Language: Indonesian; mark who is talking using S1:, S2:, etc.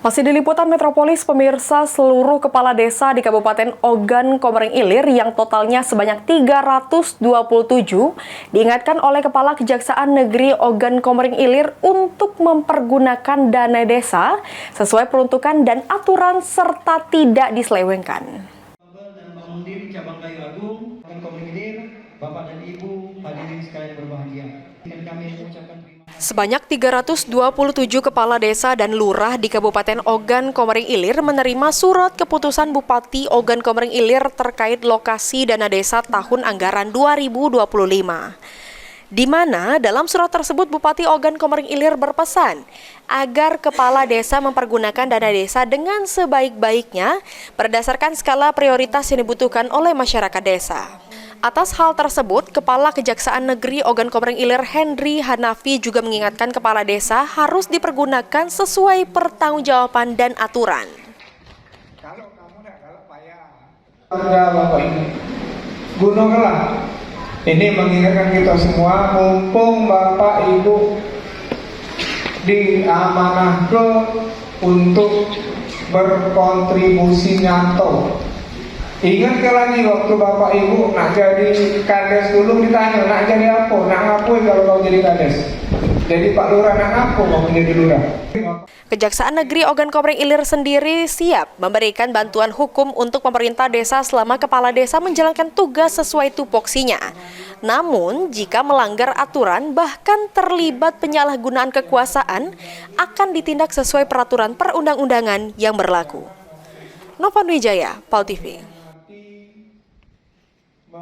S1: Masih di Liputan Metropolis, pemirsa, seluruh kepala desa di Kabupaten Ogan Komering Ilir yang totalnya sebanyak 327 diingatkan oleh Kepala Kejaksaan Negeri Ogan Komering Ilir untuk mempergunakan dana desa sesuai peruntukan dan aturan serta tidak diselewengkan.
S2: Bapak dan Ibu, hadirin sekalian berbahagia. Kami mengucapkan
S1: Sebanyak 327 kepala desa dan lurah di Kabupaten Ogan Komering Ilir menerima surat keputusan Bupati Ogan Komering Ilir terkait lokasi dana desa tahun anggaran 2025. Di mana dalam surat tersebut Bupati Ogan Komering Ilir berpesan agar kepala desa mempergunakan dana desa dengan sebaik-baiknya berdasarkan skala prioritas yang dibutuhkan oleh masyarakat desa. Atas hal tersebut, Kepala Kejaksaan Negeri Ogan Komering Ilir Henry Hanafi juga mengingatkan kepala desa harus dipergunakan sesuai pertanggungjawaban dan aturan.
S3: Kalau payah, Bapak Ibu, gunakanlah. Ini mengingatkan kita semua, mumpung Bapak Ibu diamanahkan untuk berkontribusi nyata. Ingat lagi waktu Bapak Ibu nak jadi kades dulu ditanya nak jadi apa, nak ngapain kalau kau jadi kades. Jadi Pak Lurah nak apa mau menjadi lurah.
S1: Kejaksaan Negeri Ogan Komering Ilir sendiri siap memberikan bantuan hukum untuk pemerintah desa selama kepala desa menjalankan tugas sesuai tupoksinya. Namun, jika melanggar aturan bahkan terlibat penyalahgunaan kekuasaan akan ditindak sesuai peraturan perundang-undangan yang berlaku. Novan Wijaya, PAL TV.